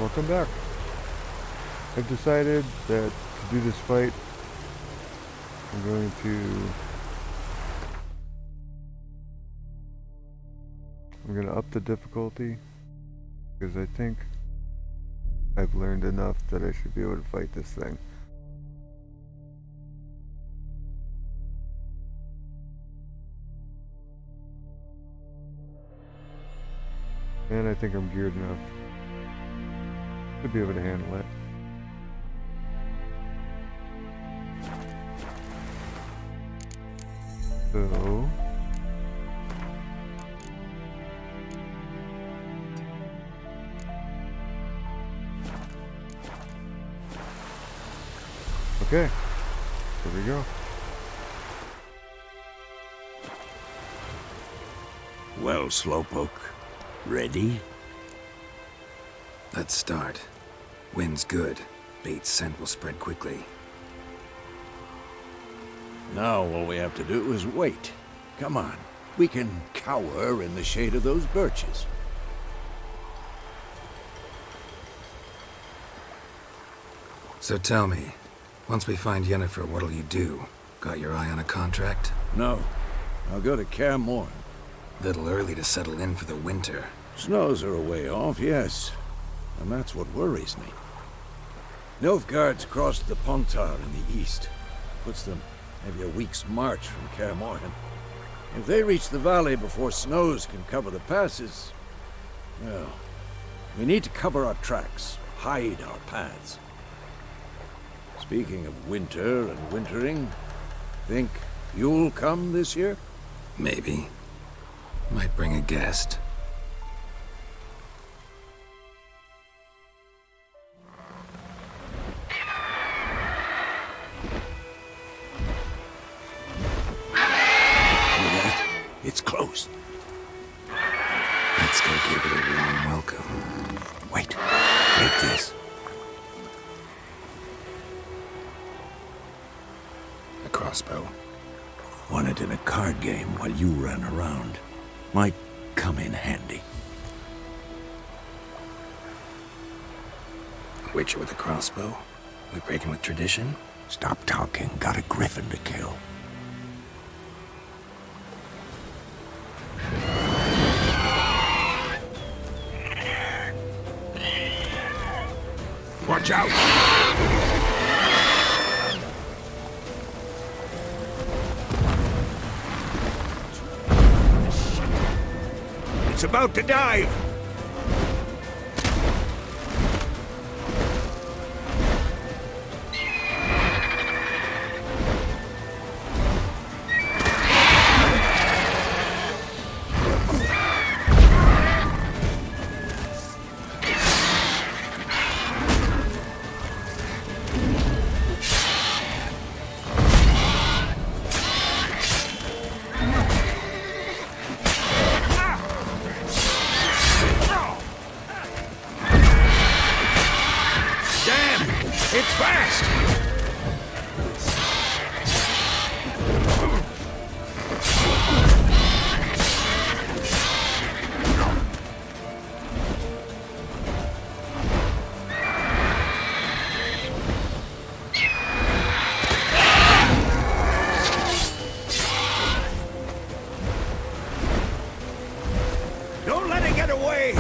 Welcome back. I've decided that to do this fight, I'm going to up the difficulty, because I think I've learned enough that I should be able to fight this thing. And I think I'm geared enough to be able to handle it. So okay, here we go. Well, Slowpoke, ready? Let's start. Wind's good. Bait's scent will spread quickly. Now all we have to do is wait. Come on, we can cower in the shade of those birches. So tell me, once we find Yennefer, what'll you do? Got your eye on a contract? No, I'll go to Kaer Morhen. Little early to settle in for the winter. Snows are a way off, yes. And that's what worries me. Nilfgaard's crossed the Pontar in the east. Puts them maybe a week's march from Kaer Morhen. If they reach the valley before snows can cover the passes, well, we need to cover our tracks, hide our paths. Speaking of winter and wintering, think you'll come this year? Maybe. Might bring a guest. It's close. Let's go give it a warm welcome. Wait. Take this. A crossbow. Won it in a card game while you ran around. Might come in handy. A witcher with a crossbow? We breaking with tradition? Stop talking. Got a Griffin to kill. Watch out! It's about to dive! It's fast! Don't let it get away!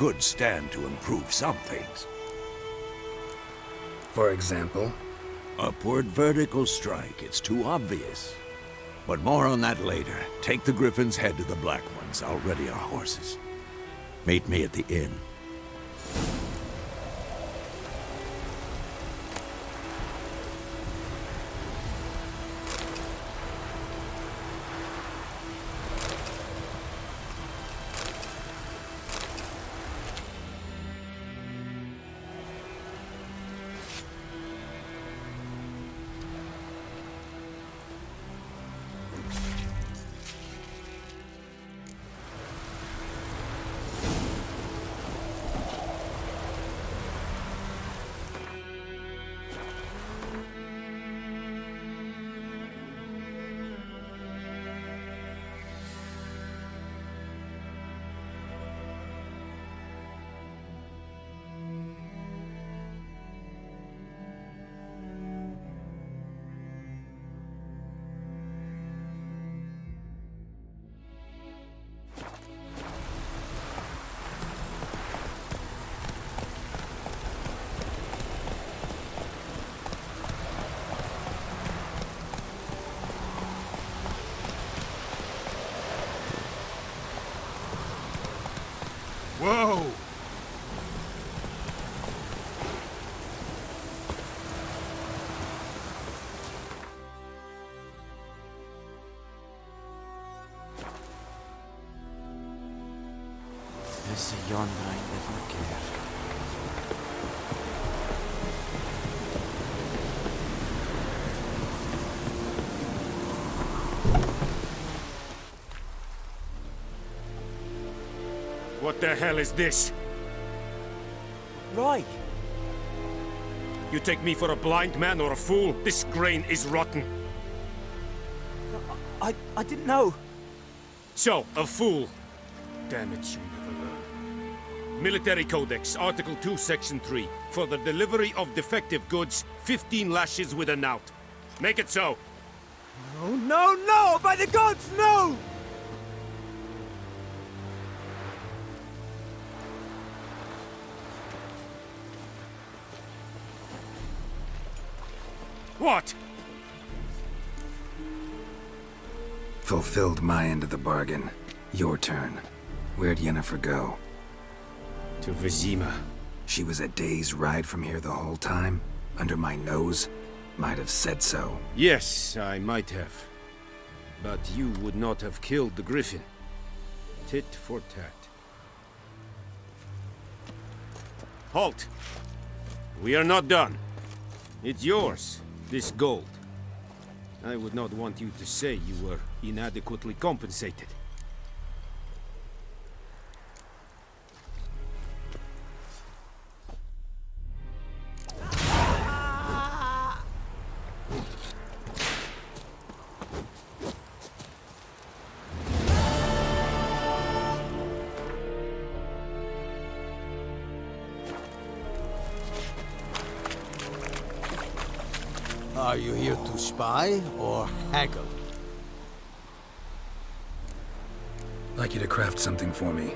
could stand to improve some things. For example? Upward vertical strike, it's too obvious. But more on that later. Take the Griffins, head to the Black Ones. I'll ready our horses. Meet me at the inn. Whoa! Esse yonder ainda não quer. What the hell is this? Right. You take me for a blind man or a fool? This grain is rotten. I didn't know. So, a fool. Damn it, you never learn. Military Codex, Article 2, Section 3. For the delivery of defective goods, 15 lashes with a knout. Make it so. No, no, no! By the gods, no! What? Fulfilled my end of the bargain. Your turn. Where'd Yennefer go? To Vizima. She was a day's ride from here the whole time? Under my nose? Might have said so. Yes, I might have. But you would not have killed the Griffin. Tit for tat. Halt! We are not done. It's yours, this gold. I would not want you to say you were inadequately compensated. Are you here to spy or haggle? Like you to craft something for me.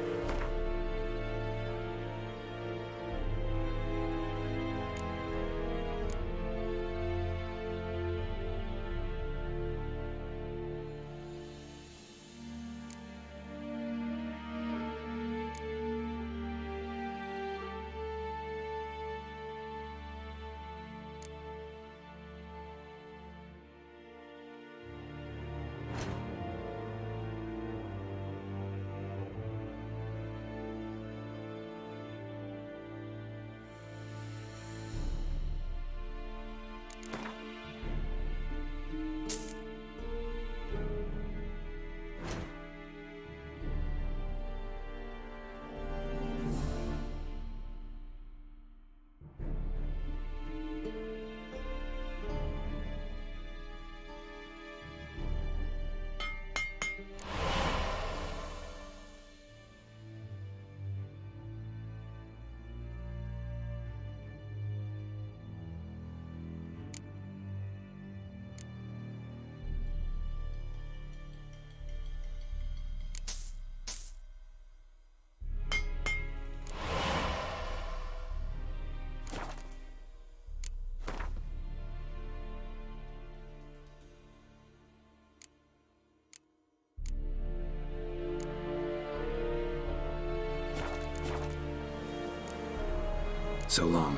So long.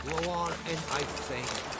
Go on, and I think.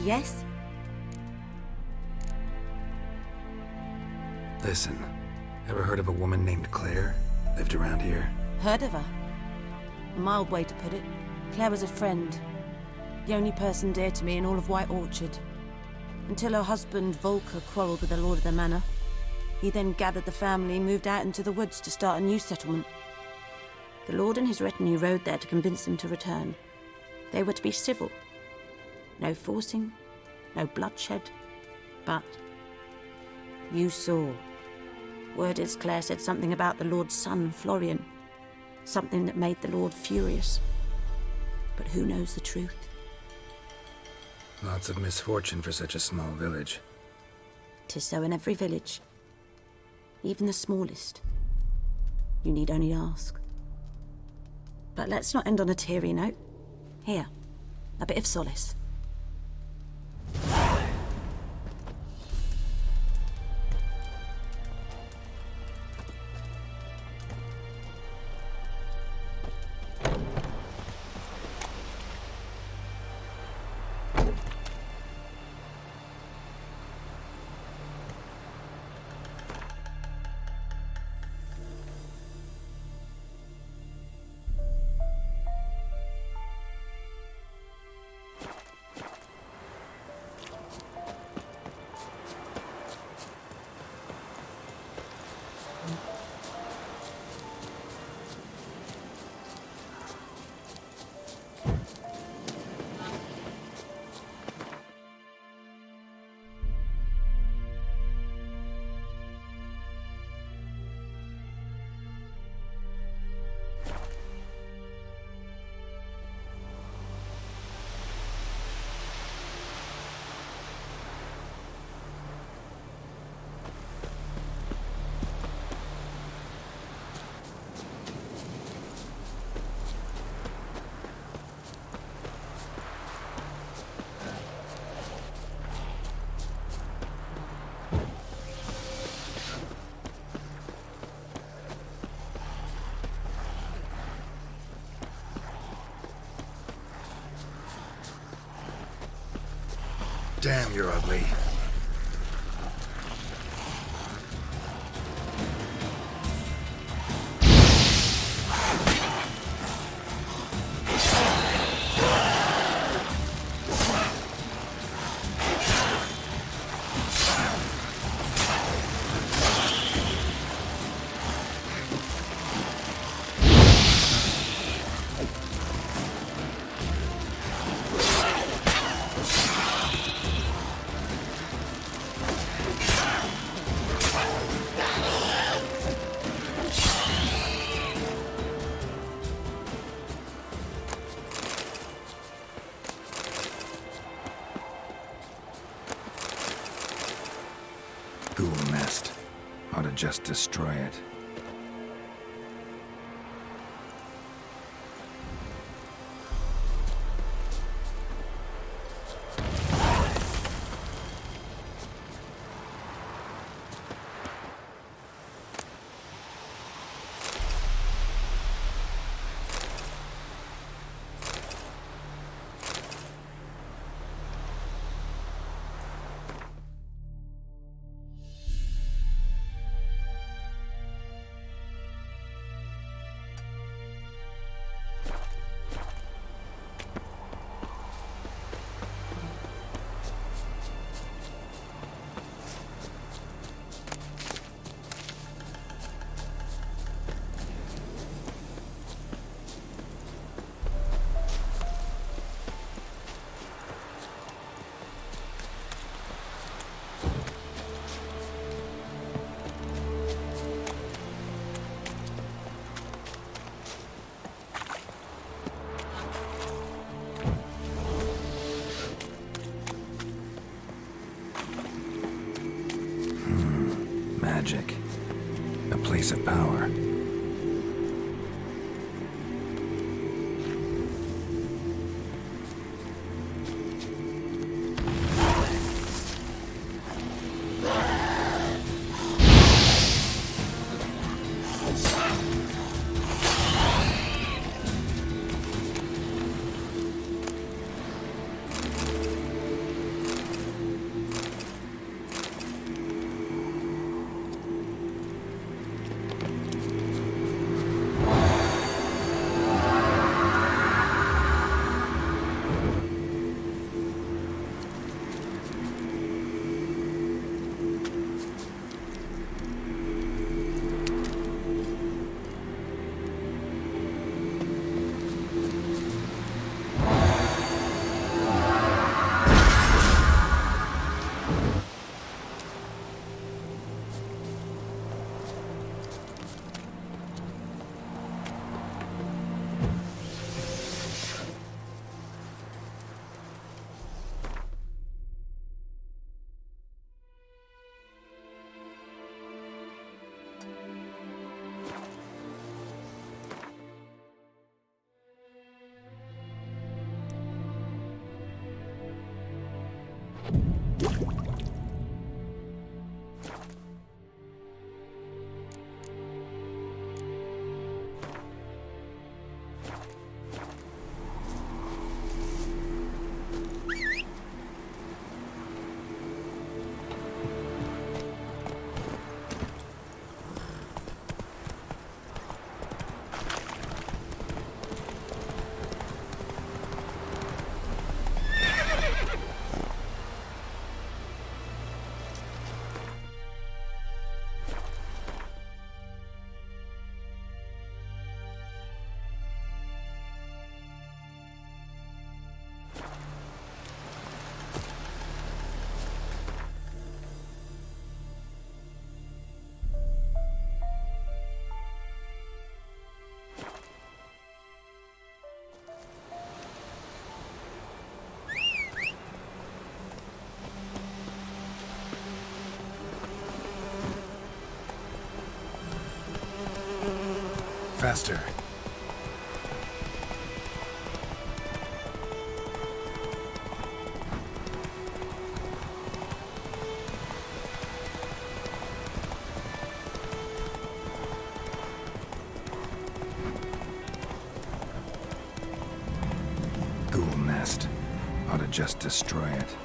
Yes? Listen, ever heard of a woman named Claire? Lived around here? Heard of her? A mild way to put it. Claire was a friend. The only person dear to me in all of White Orchard. Until her husband, Volker, quarreled with the lord of the manor. He then gathered the family and moved out into the woods to start a new settlement. The lord and his retinue rode there to convince them to return. They were to be civil. No forcing, no bloodshed. But you saw. Word is Claire said something about the lord's son, Florian. Something that made the lord furious. But who knows the truth? Lots of misfortune for such a small village. 'Tis so in every village. Even the smallest. You need only ask. But let's not end on a teary note. Here, a bit of solace. Damn, you're ugly. Ghoul nest. Ought to just destroy it. Magic. A place of power. faster. Ghoul nest. Ought to just destroy it.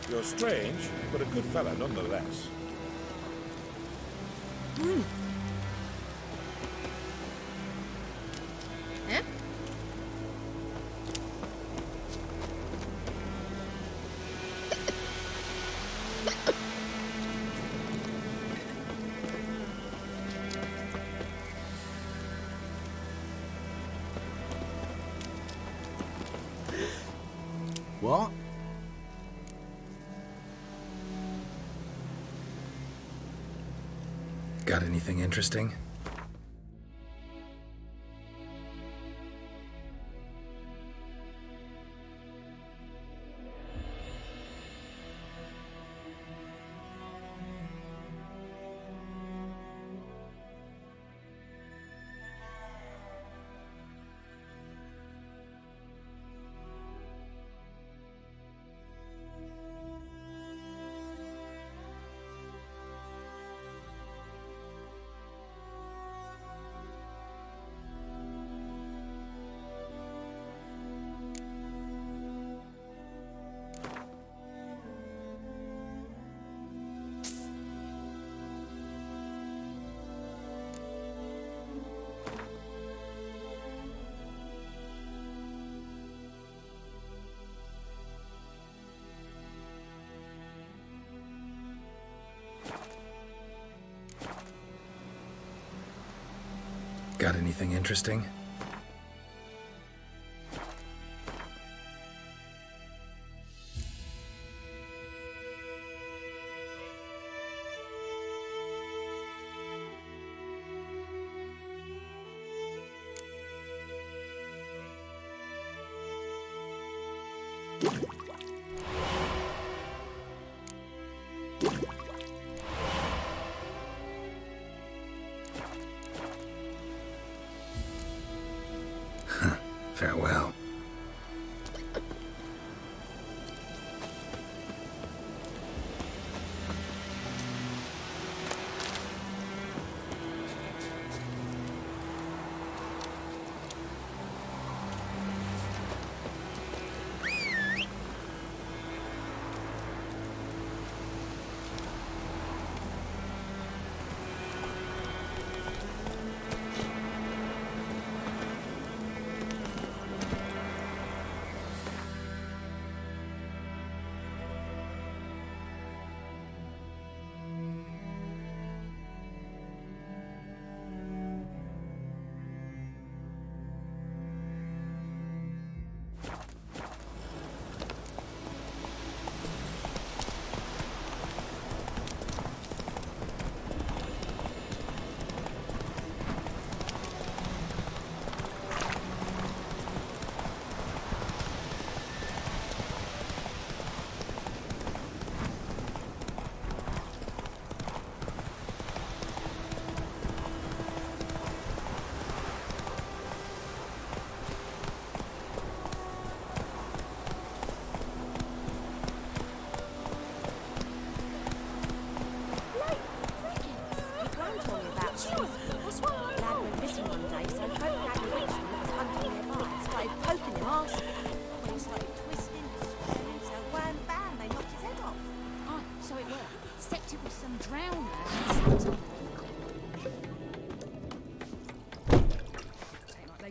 You're strange, but a good fella nonetheless. Eh? What? Got anything interesting? Got anything interesting? Farewell.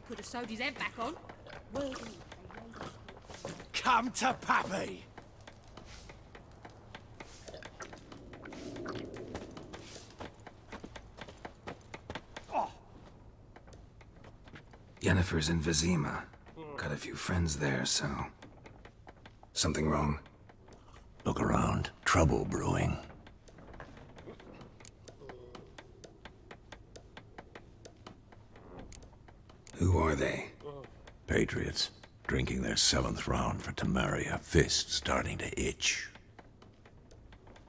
Could have sewed his head back on. Come to Pappy! Yennefer's in Vizima. Got a few friends there, so... Something wrong? Look around. Trouble brewing. Who are they? Patriots. Drinking their 7th round for Temeria. Fist starting to itch.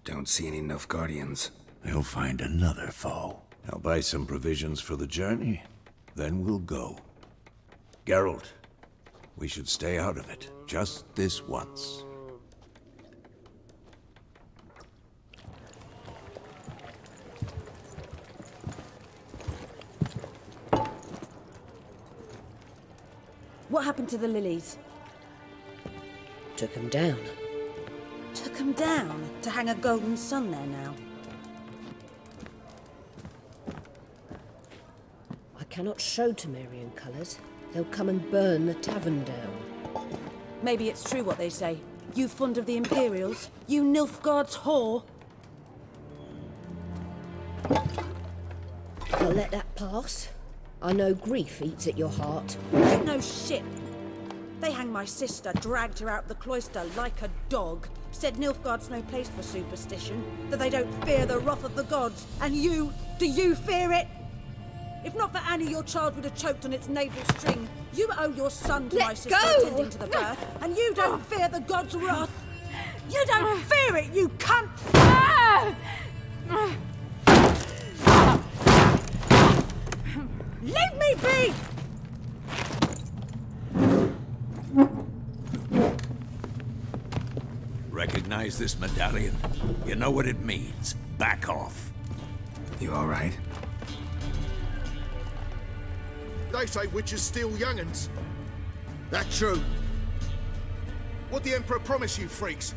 Don't see any Nilfgaardians. They'll find another foe. I'll buy some provisions for the journey. Then we'll go. Geralt, we should stay out of it. Just this once. What happened to the lilies? Took him down. Took them down to hang a golden sun there now. I cannot show Temerian colours. They'll come and burn the tavern down. Maybe it's true what they say. You fond of the Imperials? You Nilfgaard's whore? I'll let that pass. I know grief eats at your heart. You know shit. They hanged my sister, dragged her out the cloister like a dog. Said Nilfgaard's no place for superstition, that they don't fear the wrath of the gods. And you, do you fear it? If not for Annie, your child would have choked on its navel string. You owe your son to my sister attending to the birth, and you don't fear the gods' wrath. You don't fear it, you cunt! Leave me be! Recognize this medallion? You know what it means. Back off. You all right? They say witches steal young'uns. That true? What the Emperor promise you, freaks?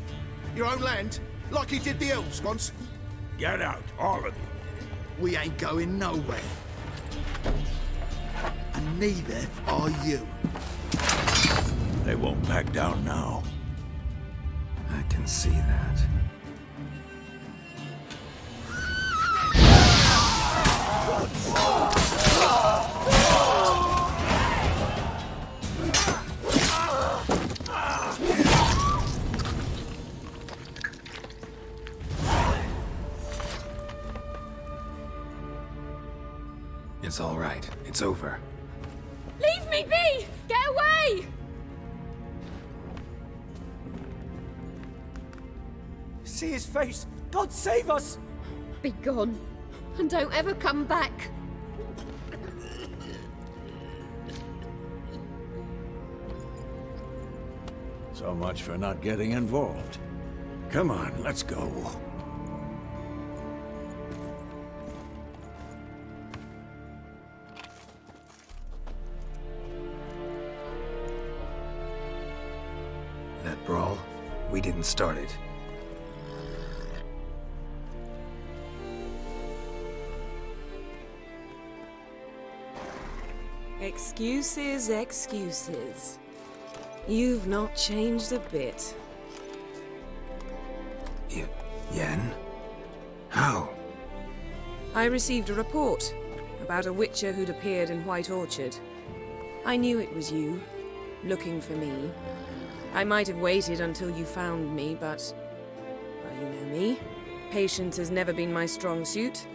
Your own land? Like he did the elves once? Get out, all of you. We ain't going nowhere. And neither are you. They won't back down now. I can see that. It's all right. It's over. Leave me be! Get away! See his face! God save us! Be gone, and don't ever come back. So much for not getting involved. Come on, let's go. That brawl, we didn't start it. Excuses, excuses. You've not changed a bit. Yen? How? I received a report about a witcher who'd appeared in White Orchard. I knew it was you, looking for me. I might have waited until you found me, but... well, you know me. Patience has never been my strong suit.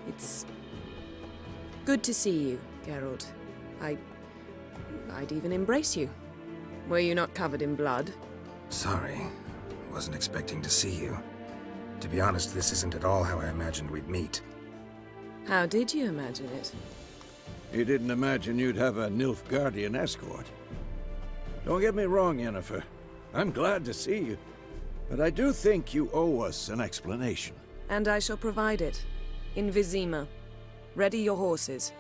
It's... good to see you, Geralt. I'd even embrace you. Were you not covered in blood? Sorry. Wasn't expecting to see you. To be honest, this isn't at all how I imagined we'd meet. How did you imagine it? You didn't imagine you'd have a Nilfgaardian escort. Don't get me wrong, Yennefer. I'm glad to see you. But I do think you owe us an explanation. And I shall provide it. In Vizima. Ready your horses.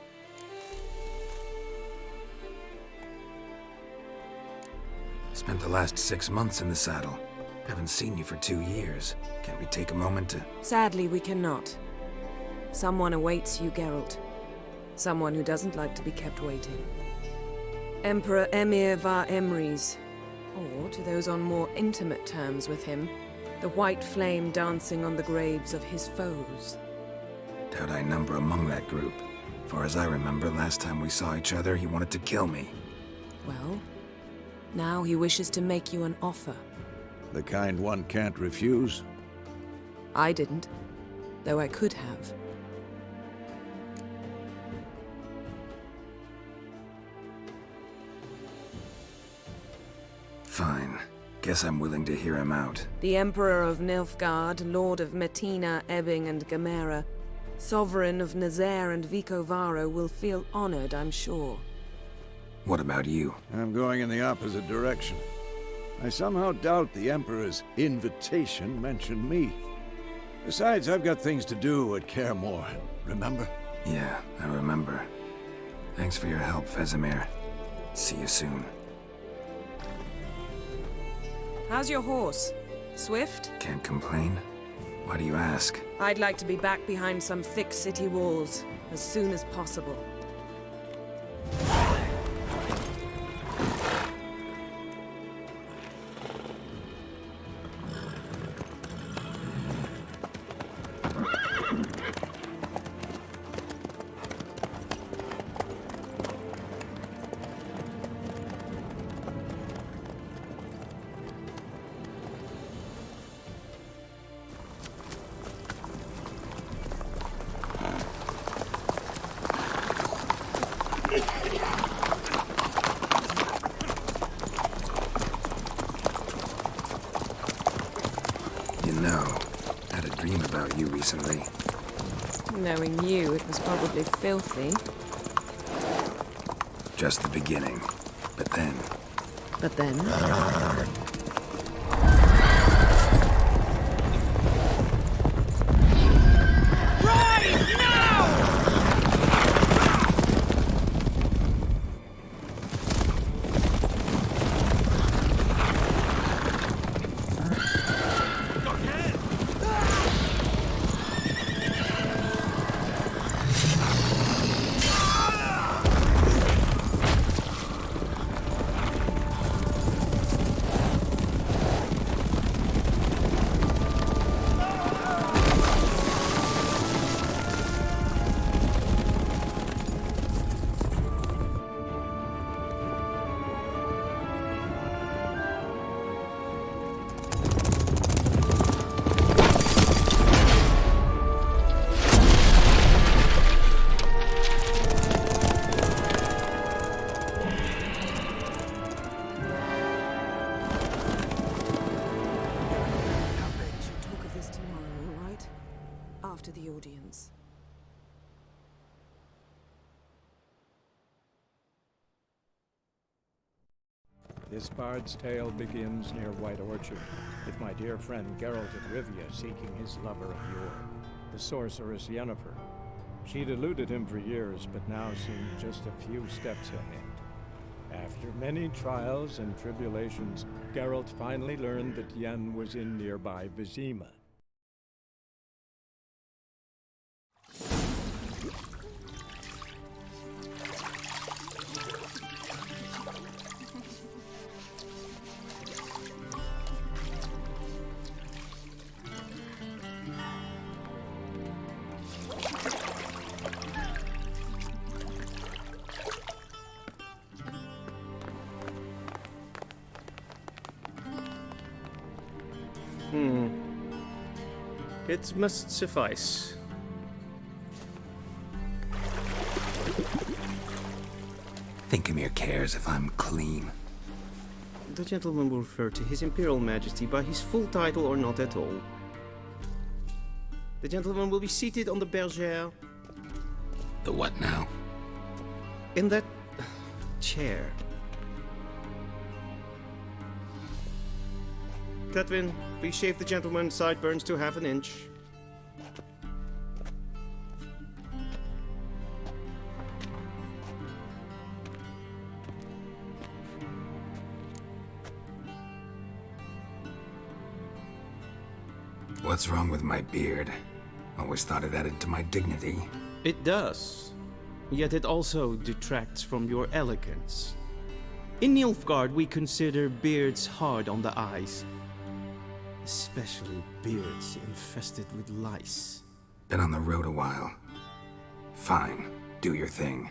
Spent the last 6 months in the saddle. Haven't seen you for 2 years. Can't we take a moment to... Sadly, we cannot. Someone awaits you, Geralt. Someone who doesn't like to be kept waiting. Emperor Emir var Emrys. Or, to those on more intimate terms with him, the white flame dancing on the graves of his foes. Doubt I number among that group. Far as I remember, last time we saw each other, he wanted to kill me. Well, now he wishes to make you an offer. The kind one can't refuse? I didn't, though I could have. Fine. Guess I'm willing to hear him out. The Emperor of Nilfgaard, Lord of Metina, Ebbing, and Gamera, Sovereign of Nazaire and Vicovaro will feel honored, I'm sure. What about you? I'm going in the opposite direction. I somehow doubt the Emperor's invitation mentioned me. Besides, I've got things to do at Kaer Morhen, remember? Yeah, I remember. Thanks for your help, Vesemir. See you soon. How's your horse? Swift? Can't complain. Why do you ask? I'd like to be back behind some thick city walls, as soon as possible. You know, I had a dream about you recently. Knowing you, it was probably filthy. Just the beginning. But then... But then? This bard's tale begins near White Orchard, with my dear friend Geralt of Rivia seeking his lover of yore, the sorceress Yennefer. She'd eluded him for years, but now seemed just a few steps ahead. After many trials and tribulations, Geralt finally learned that Yen was in nearby Vizima. It must suffice. Thinkamere cares if I'm clean. The gentleman will refer to His Imperial Majesty by his full title or not at all. The gentleman will be seated on the bergère. The what now? In that chair. Catwin, please shave the gentleman's sideburns to half an inch. What's wrong with my beard? Always thought it added to my dignity. It does. Yet it also detracts from your elegance. In Nilfgaard, we consider beards hard on the eyes. Especially beards infested with lice. Been on the road a while. Fine, do your thing.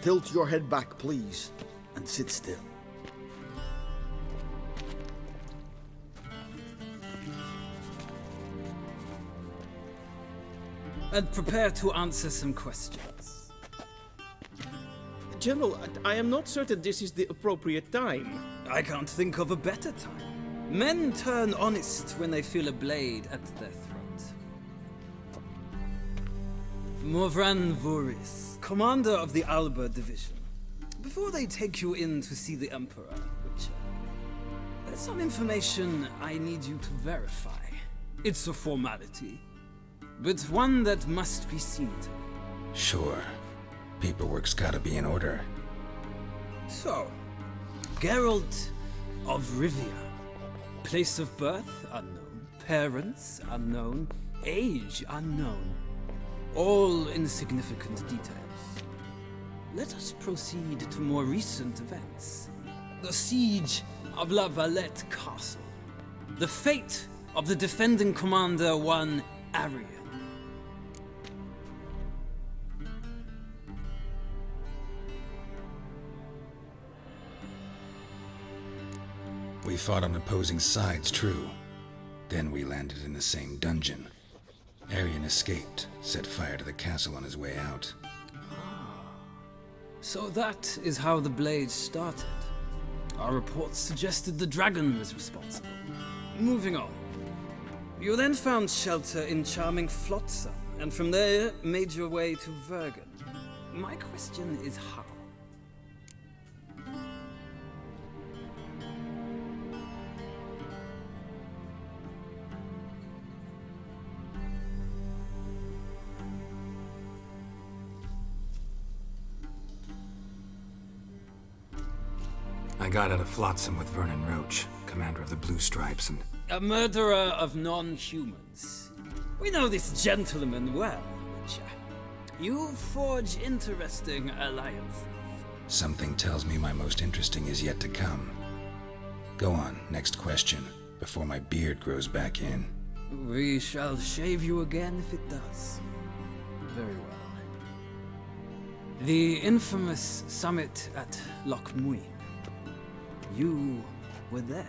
Tilt your head back, please, and sit still. And prepare to answer some questions. General, I am not certain this is the appropriate time. I can't think of a better time. Men turn honest when they feel a blade at their throat. Morvran Voris, commander of the Alba Division. Before they take you in to see the Emperor, Witcher, there's some information I need you to verify. It's a formality, but one that must be seen to. Sure. Paperwork's gotta be in order. So, Geralt of Rivia. Place of birth unknown, parents unknown, age unknown. All insignificant details. Let us proceed to more recent events. The siege of La Valette Castle. The fate of the defending commander, one Arian. We fought on opposing sides, true. Then we landed in the same dungeon. Arian escaped, set fire to the castle on his way out. So that is how the blade started. Our reports suggested the dragon was responsible. Moving on. You then found shelter in charming Flotsam, and from there made your way to Vergen. My question is how? I got out of Flotsam with Vernon Roach, commander of the Blue Stripes, and... A murderer of non-humans. We know this gentleman well, Witcher. You forge interesting alliances. Something tells me my most interesting is yet to come. Go on, next question, before my beard grows back in. We shall shave you again if it does. Very well. The infamous summit at Loch Muin. You were there,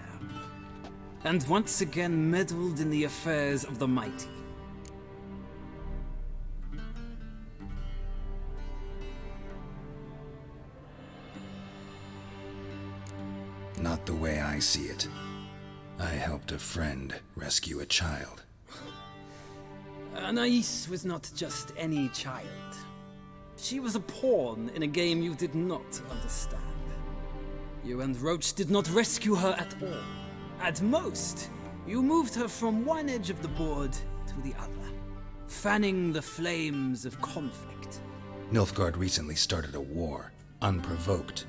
and once again meddled in the affairs of the mighty. Not the way I see it. I helped a friend rescue a child. Anais was not just any child. She was a pawn in a game you did not understand. You and Roach did not rescue her at all. At most, you moved her from one edge of the board to the other, fanning the flames of conflict. Nilfgaard recently started a war, unprovoked.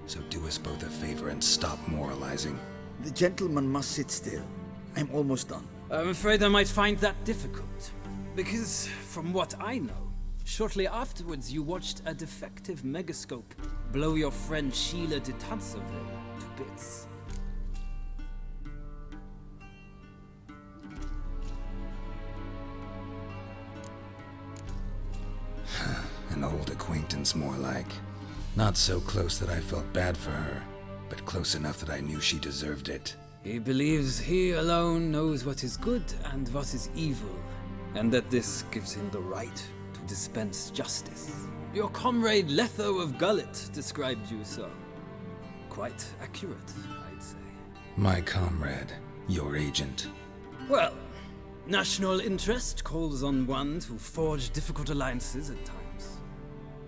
So do us both a favor and stop moralizing. The gentleman must sit still. I'm almost done. I'm afraid I might find that difficult. Because, from what I know, shortly afterwards you watched a defective megascope blow your friend Sheila de Tanserville to bits. An old acquaintance, more like. Not so close that I felt bad for her, but close enough that I knew she deserved it. He believes he alone knows what is good and what is evil, and that this gives him the right to dispense justice. Your comrade Letho of Gullet described you so. Quite accurate, I'd say. My comrade, your agent. Well, national interest calls on one to forge difficult alliances at times.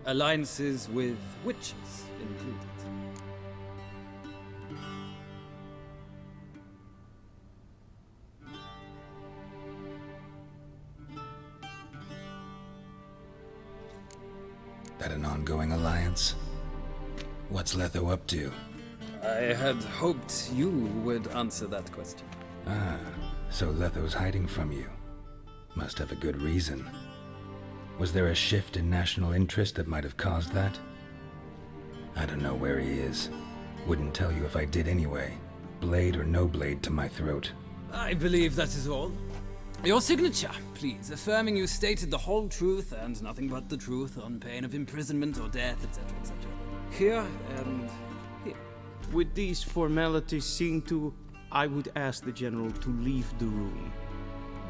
Alliances with witches included. That an ongoing alliance? What's Letho up to? I had hoped you would answer that question. Ah, so Letho's hiding from you. Must have a good reason. Was there a shift in national interest that might have caused that? I don't know where he is. Wouldn't tell you if I did anyway. Blade or no blade to my throat. I believe that is all. Your signature, please, affirming you stated the whole truth and nothing but the truth on pain of imprisonment or death, etc., etc. Here and here. With these formalities seen to, I would ask the General to leave the room.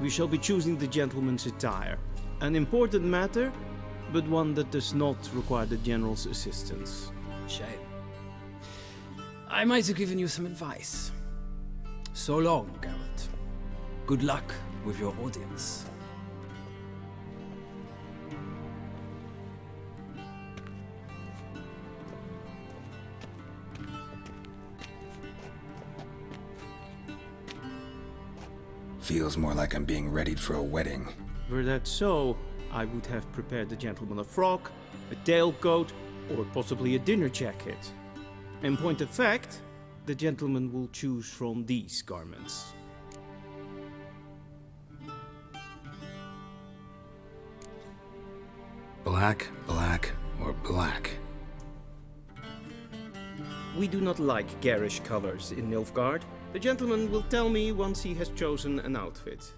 We shall be choosing the gentleman's attire. An important matter, but one that does not require the General's assistance. Shame. I might have given you some advice. So long, Geralt. Good luck with your audience. Feels more like I'm being readied for a wedding. Were that so, I would have prepared the gentleman a frock, a tailcoat, or possibly a dinner jacket. In point of fact, the gentleman will choose from these garments. Black, black, or black? We do not like garish colors in Nilfgaard. The gentleman will tell me once he has chosen an outfit.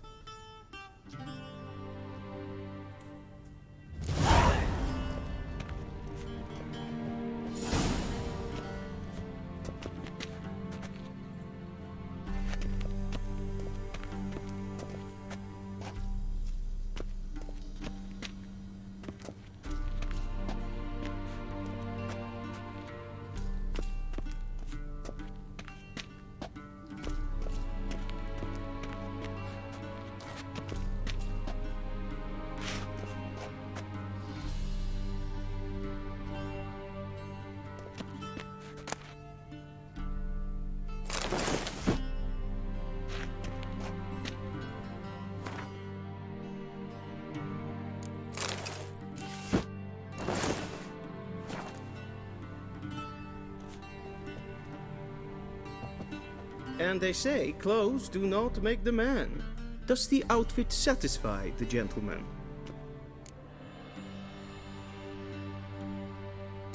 And they say clothes do not make the man. Does the outfit satisfy the gentleman?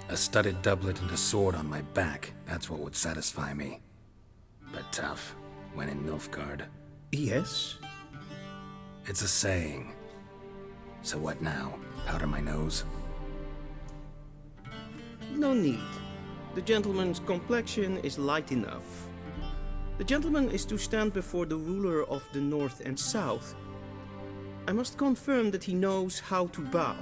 A studded doublet and a sword on my back, that's what would satisfy me. But tough, when in Nilfgaard. Yes? It's a saying. So what now? Powder my nose? No need. The gentleman's complexion is light enough. The gentleman is to stand before the ruler of the North and South. I must confirm that he knows how to bow.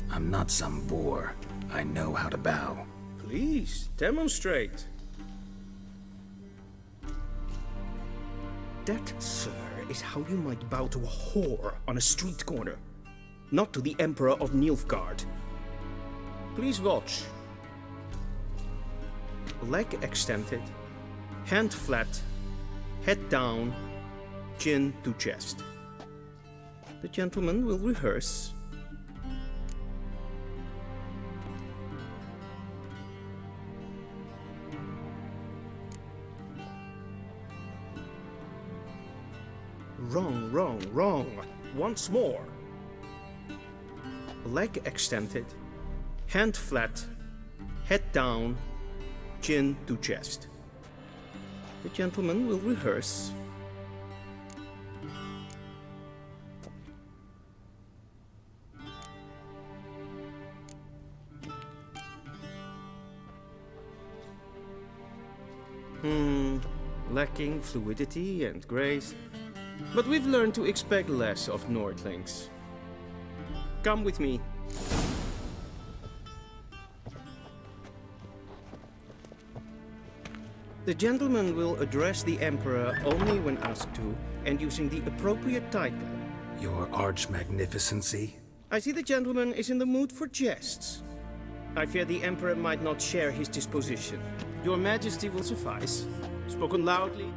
I'm not some boor. I know how to bow. Please, demonstrate. That, sir, is how you might bow to a whore on a street corner. not to the Emperor of Nilfgaard. Please watch. Leg extended, hand flat, head down, chin to chest. The gentleman will rehearse. Wrong, wrong, wrong. Once more. Leg extended, hand flat, head down, chin to chest. The gentleman will rehearse. Lacking fluidity and grace. But we've learned to expect less of Nordlings. Come with me. The gentleman will address the Emperor only when asked to, and using the appropriate title. Your Arch-Magnificency? I see the gentleman is in the mood for jests. I fear the Emperor might not share his disposition. Your Majesty will suffice. Spoken loudly.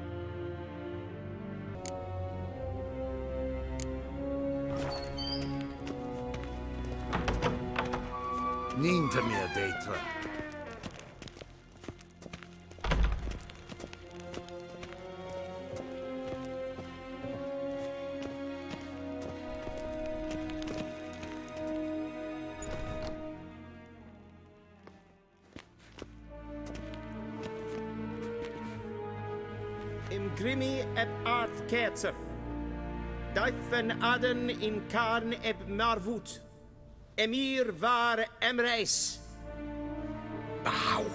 Niente mehr Data. Im Grimi eb Art Kerzer. Duifen Aden in Karn eb Marvut. Emir var Emreis. Bow.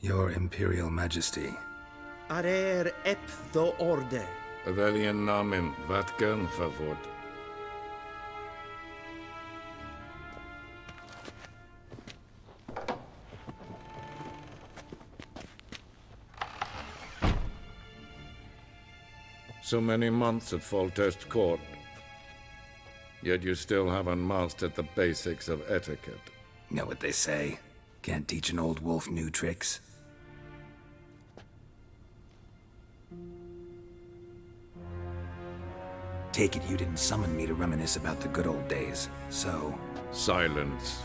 Your Imperial Majesty. Arer ep the orde. Weljen namen, wat gern favort. So many months at Foltest Court, yet you still haven't mastered the basics of etiquette. Know what they say? Can't teach an old wolf new tricks. Take it you didn't summon me to reminisce about the good old days, so... Silence.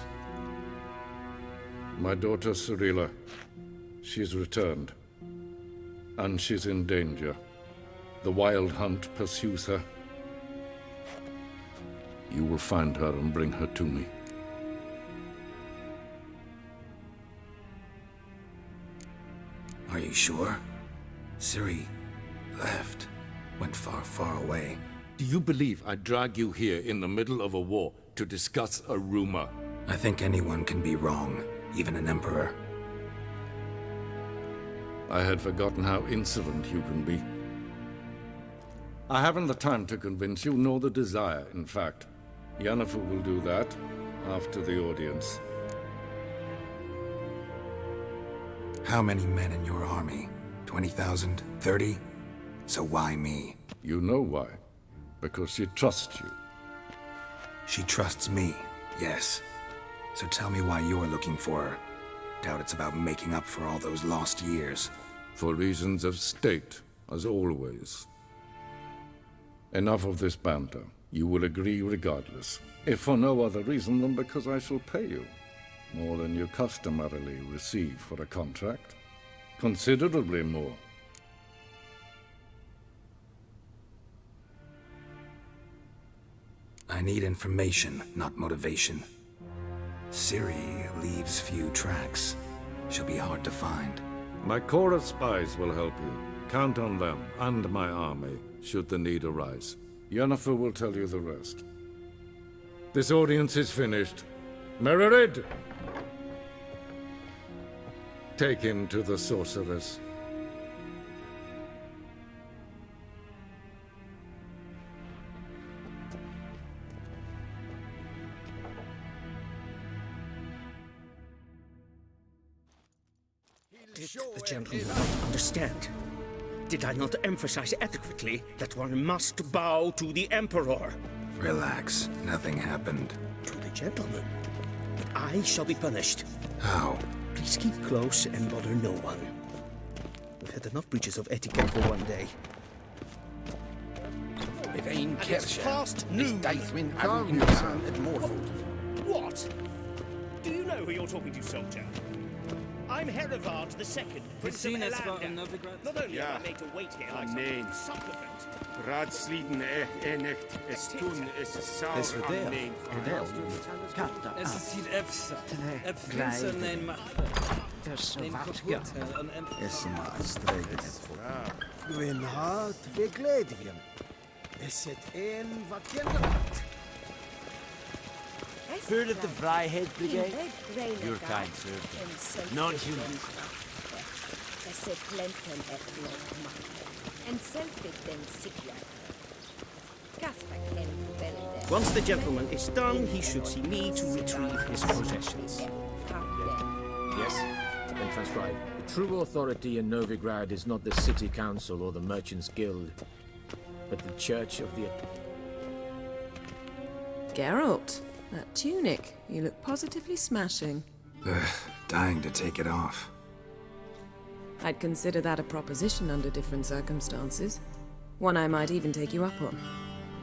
My daughter Cirilla, she's returned. And she's in danger. The Wild Hunt pursues her. You will find her and bring her to me. Are you sure? Ciri left. Went far, far away. Do you believe I'd drag you here in the middle of a war to discuss a rumor? I think anyone can be wrong, even an emperor. I had forgotten how insolent you can be. I haven't the time to convince you, nor the desire, in fact. Yennefer will do that after the audience. How many men in your army? 20,000? 30? So why me? You know why. Because she trusts you. She trusts me, yes. So tell me why you're looking for her. Doubt it's about making up for all those lost years. For reasons of state, as always. Enough of this banter. You will agree regardless. If for no other reason than because I shall pay you. More than you customarily receive for a contract. Considerably more. I need information, not motivation. Ciri leaves few tracks. She'll be hard to find. My corps of spies will help you. Count on them, and my army, should the need arise. Yennefer will tell you the rest. This audience is finished. Mererid! Take him to the sorceress. The gentleman not understand. Did I not emphasize adequately that one must bow to the Emperor? Relax. Nothing happened. To the gentleman. But I shall be punished. How? Please keep close and bother no one. We've had enough breaches of etiquette for one day. It's past noon. What? Do you know who you're talking to, soldier? I'm Herivard II, Prince of Elander. Not only am I made to wait here like some supplicant. Raadsleden echt es tun es saur aan mijn Es ist hier Efsa. Prinsen nein Macht. Gwyn hart fe gledfion. Is het een wat generaat? Third of the Vryheid Brigade? Your kind, sir. Non-human. Once the gentleman is done, he should see me to retrieve his possessions. Yes? Then transcribe. The true authority in Novigrad is not the city council or the merchants' guild, but the church of the... Geralt, that tunic. You look positively smashing. Dying to take it off. I'd consider that a proposition under different circumstances. One I might even take you up on.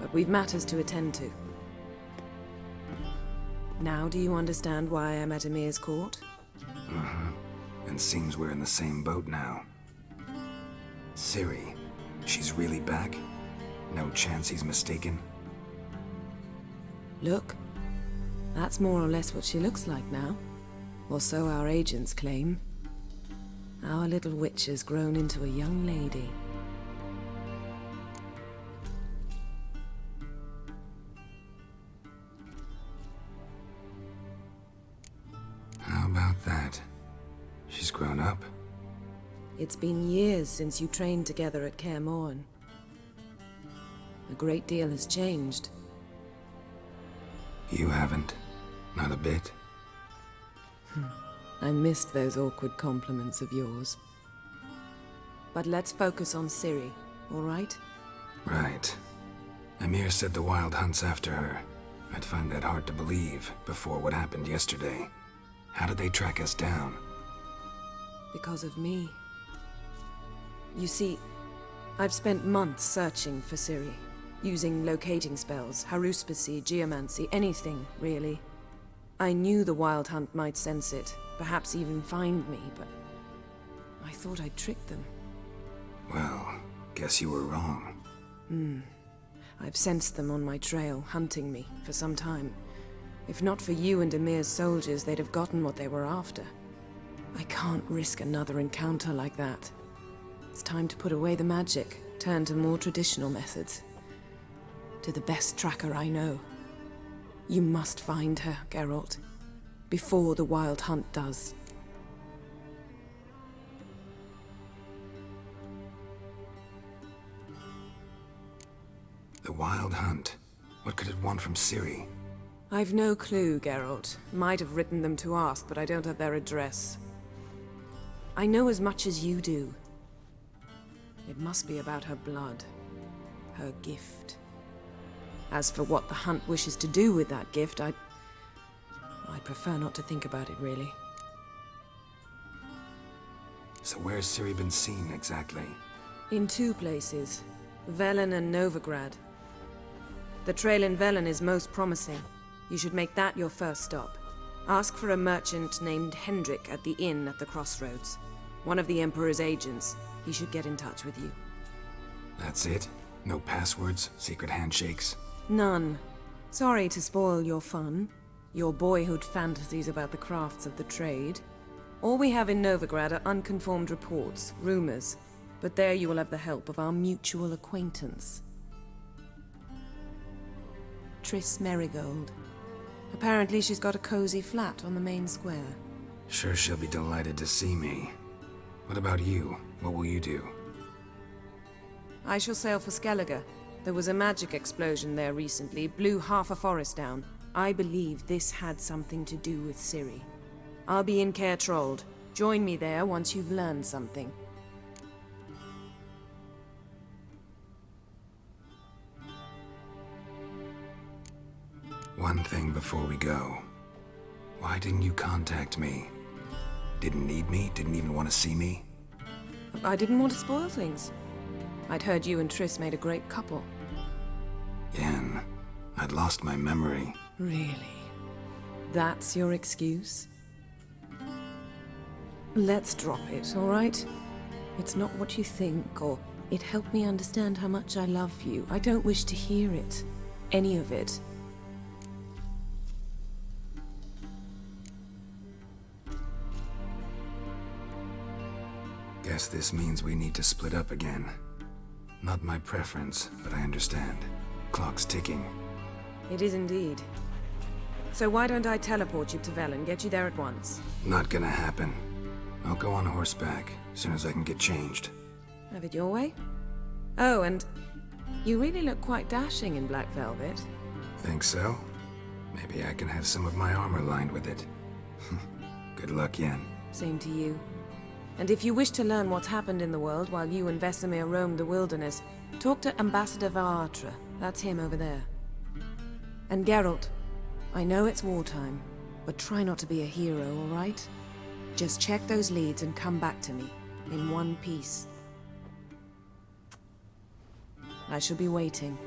But we've matters to attend to. Now do you understand why I'm at Emir's court? And seems we're in the same boat now. Ciri, she's really back? No chance he's mistaken? Look, that's more or less what she looks like now. Or so our agents claim. Our little witch has grown into a young lady. How about that? She's grown up? It's been years since you trained together at Kaer Morhen. A great deal has changed. You haven't? Not a bit? I missed those awkward compliments of yours. But let's focus on Ciri, all right? Right. Emir said the Wild Hunt's after her. I'd find that hard to believe before what happened yesterday. How did they track us down? Because of me. You see, I've spent months searching for Ciri, using locating spells, haruspicy, geomancy, anything, really. I knew the Wild Hunt might sense it, perhaps even find me, but I thought I'd tricked them. Well, guess you were wrong. I've sensed them on my trail, hunting me, for some time. If not for you and Emir's soldiers, they'd have gotten what they were after. I can't risk another encounter like that. It's time to put away the magic, turn to more traditional methods. To the best tracker I know. You must find her, Geralt. Before the Wild Hunt does. The Wild Hunt? What could it want from Ciri? I've no clue, Geralt. Might have written them to ask, but I don't have their address. I know as much as you do. It must be about her blood. Her gift. As for what the Hunt wishes to do with that gift, I'd prefer not to think about it, really. So where's Ciri been seen, exactly? In two places. Velen and Novigrad. The trail in Velen is most promising. You should make that your first stop. Ask for a merchant named Hendrik at the inn at the crossroads. One of the Emperor's agents. He should get in touch with you. That's it? No passwords? Secret handshakes? None. Sorry to spoil your fun. Your boyhood fantasies about the crafts of the trade. All we have in Novigrad are unconfirmed reports, rumors. But there you will have the help of our mutual acquaintance. Triss Merigold. Apparently she's got a cozy flat on the main square. Sure she'll be delighted to see me. What about you? What will you do? I shall sail for Skellige. There was a magic explosion there recently, blew half a forest down. I believe this had something to do with Ciri. I'll be in Caer Trold. Join me there once you've learned something. One thing before we go. Why didn't you contact me? Didn't need me? Didn't even want to see me? I didn't want to spoil things. I'd heard you and Triss made a great couple. Yen, I'd lost my memory. Really? That's your excuse? Let's drop it, all right? It's not what you think, or it helped me understand how much I love you. I don't wish to hear it. Any of it. Guess this means we need to split up again. Not my preference, but I understand. Clock's ticking. It is indeed. So why don't I teleport you to Vel and get you there at once? Not gonna happen. I'll go on horseback, as soon as I can get changed. Have it your way? Oh, and you really look quite dashing in black velvet. Think so? Maybe I can have some of my armor lined with it. Good luck, Yen. Same to you. And if you wish to learn what's happened in the world while you and Vesemir roamed the wilderness, talk to Ambassador Varatra. That's him over there. And Geralt, I know it's wartime, but try not to be a hero, all right? Just check those leads and come back to me, in one piece. I shall be waiting.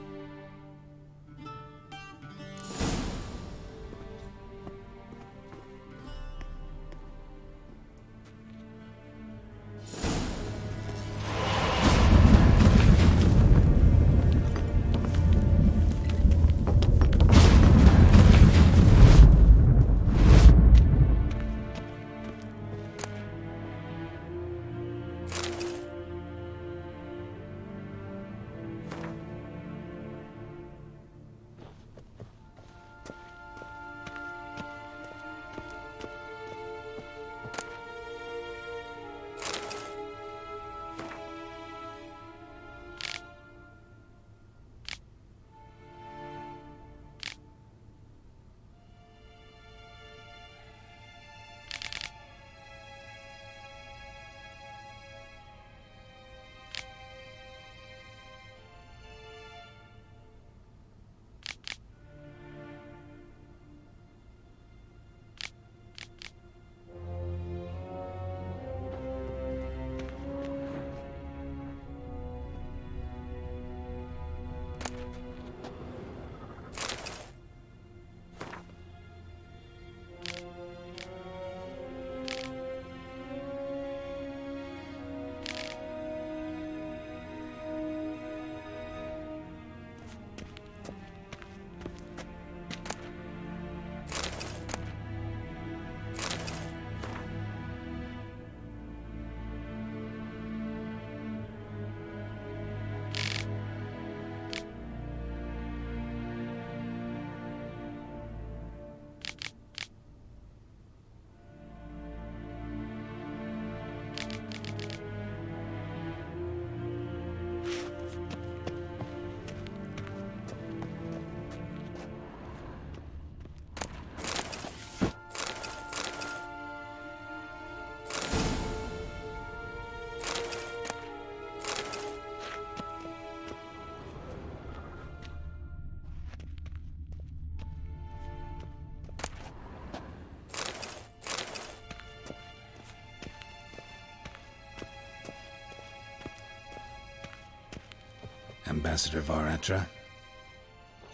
Ambassador Varatra?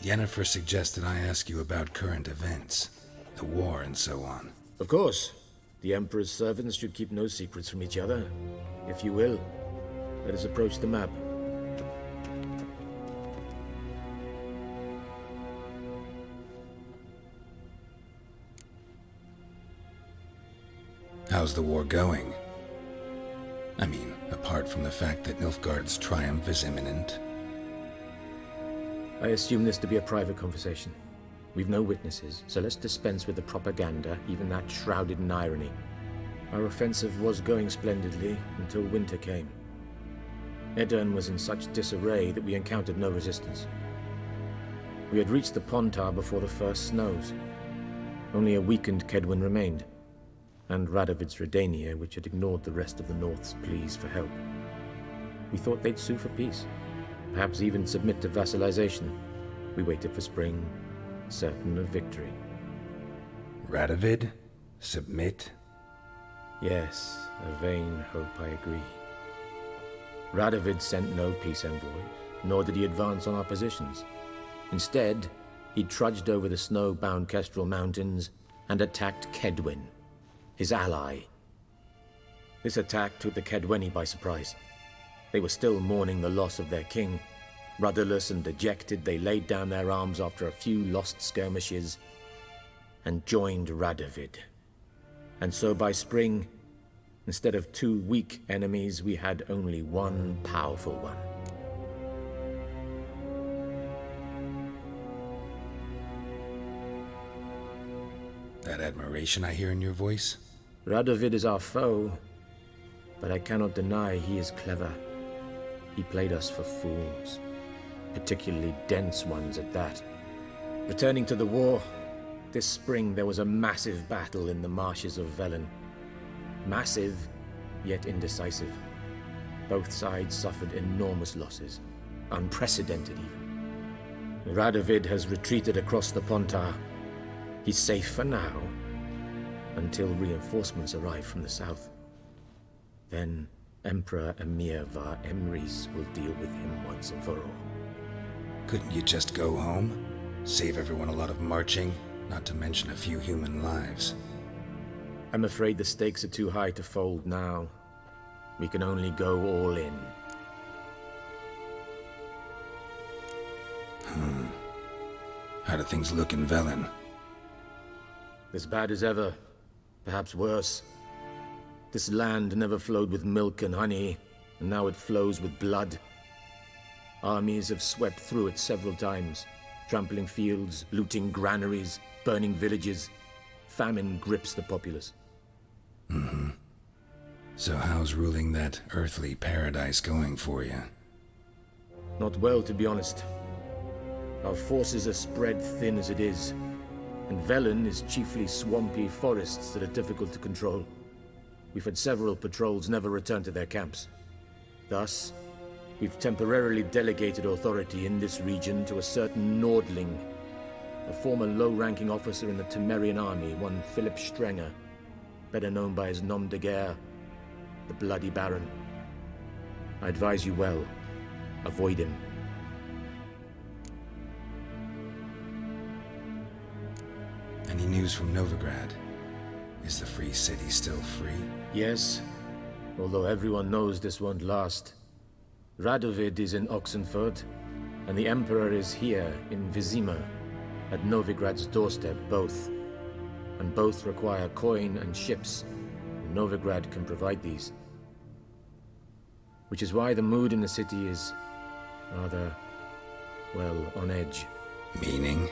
Yennefer suggested I ask you about current events, the war and so on. Of course. The Emperor's servants should keep no secrets from each other. If you will, let us approach the map. How's the war going? I mean, apart from the fact that Nilfgaard's triumph is imminent. I assume this to be a private conversation. We've no witnesses, so let's dispense with the propaganda, even that shrouded in irony. Our offensive was going splendidly until winter came. Edirn was in such disarray that we encountered no resistance. We had reached the Pontar before the first snows. Only a weakened Kedwin remained. and Radovid's Redania, which had ignored the rest of the North's pleas for help. We thought they'd sue for peace, perhaps even submit to vassalization. We waited for spring, certain of victory. Radovid? Submit? Yes, a vain hope, I agree. Radovid sent no peace envoys, nor did he advance on our positions. Instead, he trudged over the snow-bound Kestrel Mountains and attacked Kedwen, his ally. This attack took the Kedweni by surprise. They were still mourning the loss of their king. Rudderless and dejected, they laid down their arms after a few lost skirmishes and joined Radovid. And so by spring, instead of 2 weak enemies, we had only one powerful one. That admiration I hear in your voice? Radovid is our foe, but I cannot deny he is clever. He played us for fools, particularly dense ones at that. Returning to the war, this spring there was a massive battle in the marshes of Velen. Massive, yet indecisive. Both sides suffered enormous losses, unprecedented even. Radovid has retreated across the Pontar. He's safe for now, until reinforcements arrive from the south. Then Emperor Emir var Emrys will deal with him once and for all. Couldn't you just go home? Save everyone a lot of marching, not to mention a few human lives. I'm afraid the stakes are too high to fold now. We can only go all in. How do things look in Velen? As bad as ever, perhaps worse. This land never flowed with milk and honey, and now it flows with blood. Armies have swept through it several times, trampling fields, looting granaries, burning villages. Famine grips the populace. So how's ruling that earthly paradise going for you? Not well, to be honest. Our forces are spread thin as it is, and Velen is chiefly swampy forests that are difficult to control. We've had several patrols never return to their camps. Thus, we've temporarily delegated authority in this region to a certain Nordling, a former low-ranking officer in the Temerian army, one Philip Strenger, better known by his nom de guerre, the Bloody Baron. I advise you well. Avoid him. Any news from Novigrad? Is the Free City still free? Yes, although everyone knows this won't last. Radovid is in Oxenfurt, and the Emperor is here in Vizima, at Novigrad's doorstep, both. And both require coin and ships. And Novigrad can provide these. Which is why the mood in the city is rather, well, on edge. Meaning?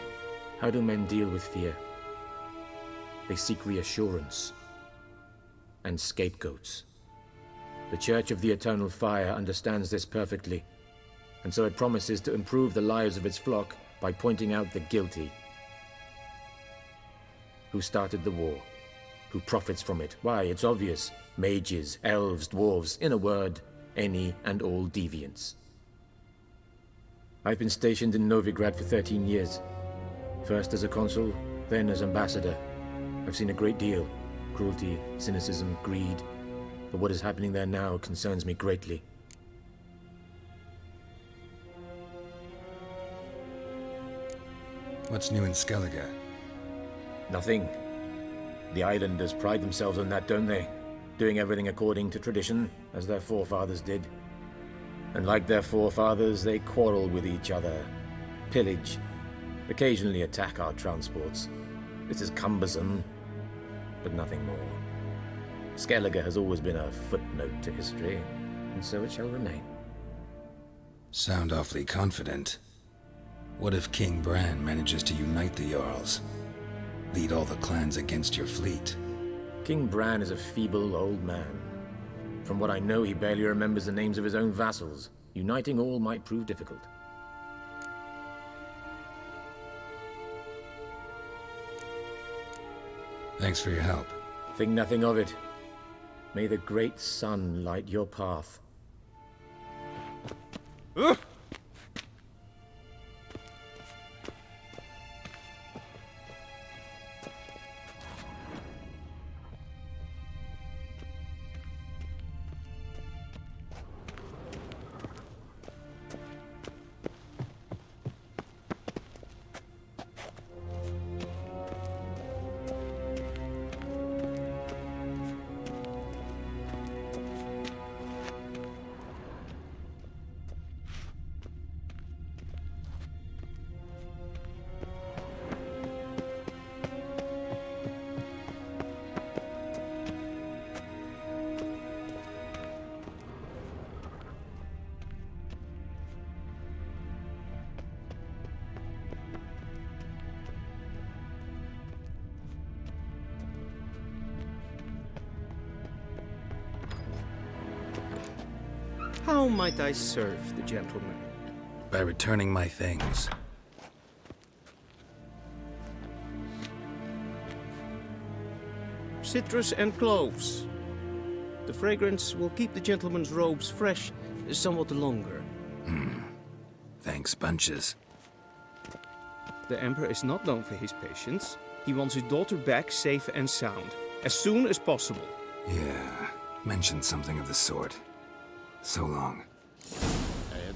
How do men deal with fear? They seek reassurance and scapegoats. The Church of the Eternal Fire understands this perfectly, and so it promises to improve the lives of its flock by pointing out the guilty. Who started the war? Who profits from it? Why, it's obvious. Mages, elves, dwarves, in a word, any and all deviants. I've been stationed in Novigrad for 13 years. First as a consul, then as ambassador. I've seen a great deal. Cruelty, cynicism, greed. But what is happening there now concerns me greatly. What's new in Skellige? Nothing. The islanders pride themselves on that, don't they? Doing everything according to tradition, as their forefathers did. And like their forefathers, they quarrel with each other, pillage, occasionally attack our transports. This is cumbersome, but nothing more. Skellige has always been a footnote to history, and so it shall remain. Sound awfully confident. What if King Bran manages to unite the Jarls? Lead all the clans against your fleet? King Bran is a feeble old man. From what I know, he barely remembers the names of his own vassals. Uniting all might prove difficult. Thanks for your help. Think nothing of it. May the great sun light your path. How might I serve the gentleman? By returning my things. Citrus and cloves. The fragrance will keep the gentleman's robes fresh somewhat longer. Thanks, bunches. The Emperor is not known for his patience. He wants his daughter back safe and sound, as soon as possible. Yeah, mentioned something of the sort. So long.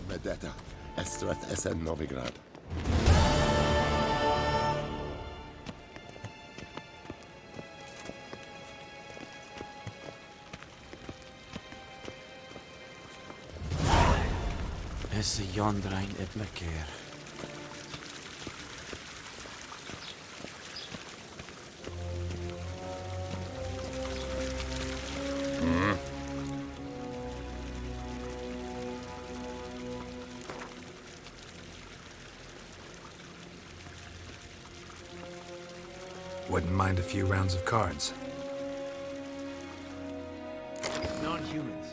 Vedetta, Estrat Esen Novigrad. Esse Jondrain et Laker. Wouldn't mind a few rounds of cards. Non-humans.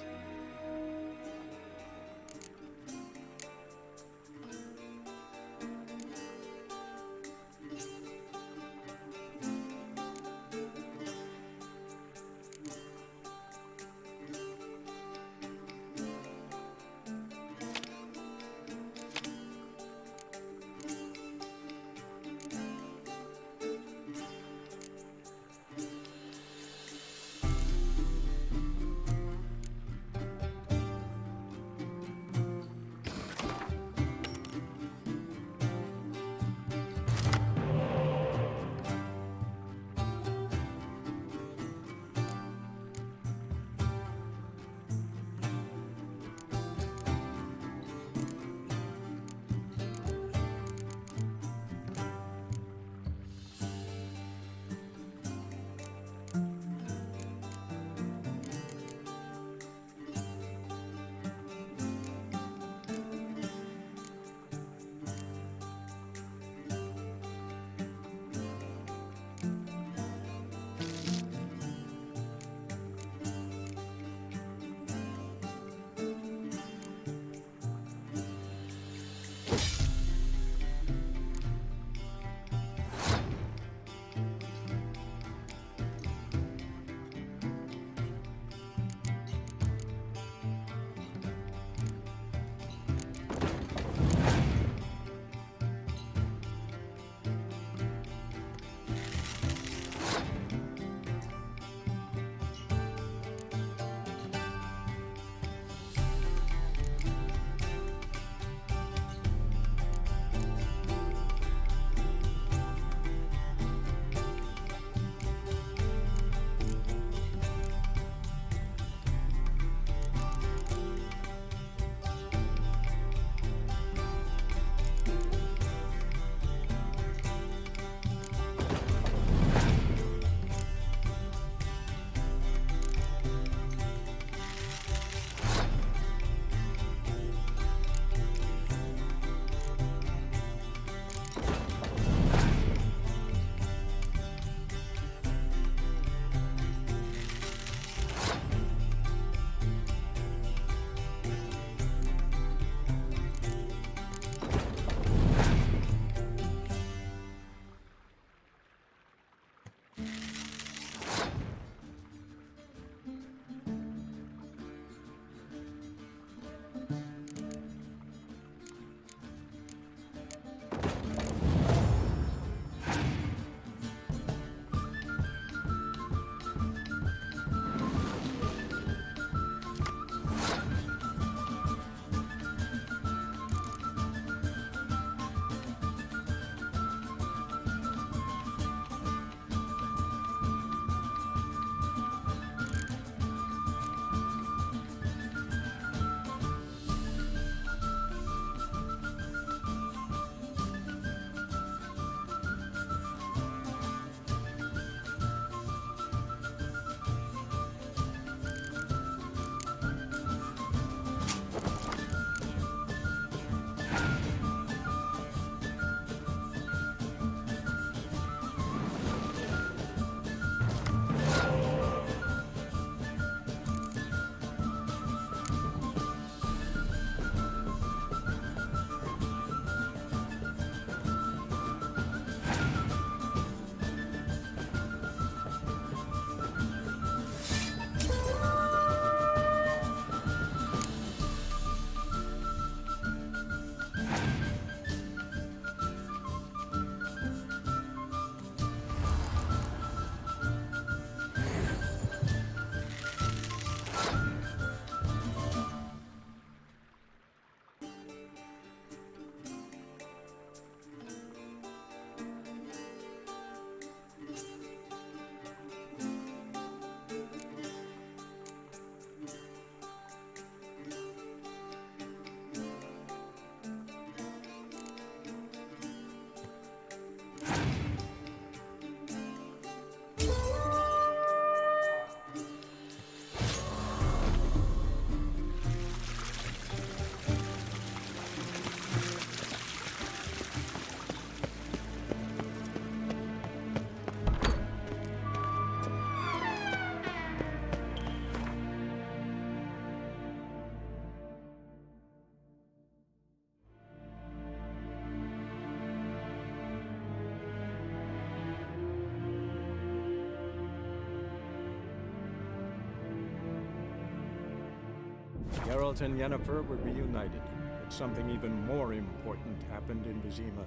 Geralt and Yennefer were reunited, but something even more important happened in Vizima.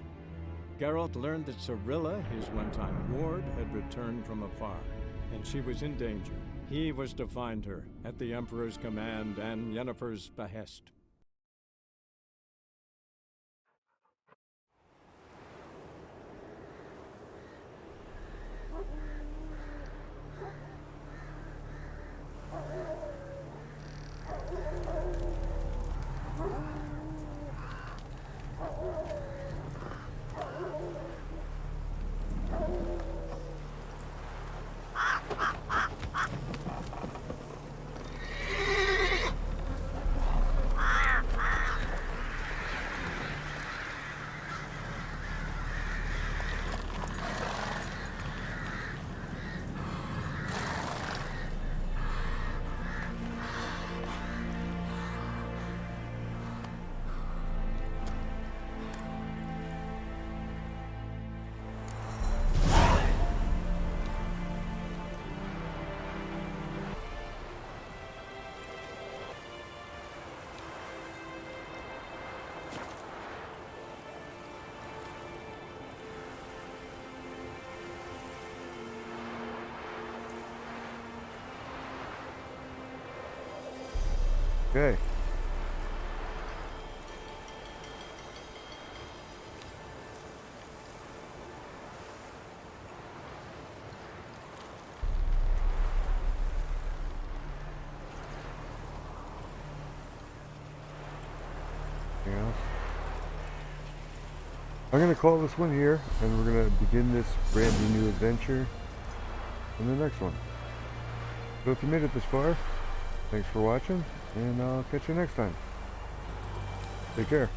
Geralt learned that Cirilla, his one-time ward, had returned from afar, and she was in danger. He was to find her, at the Emperor's command and Yennefer's behest. Okay. Anything else? I'm going to call this one here, and we're going to begin this brand new adventure in the next one. So if you made it this far, thanks for watching, and I'll catch you next time. Take care.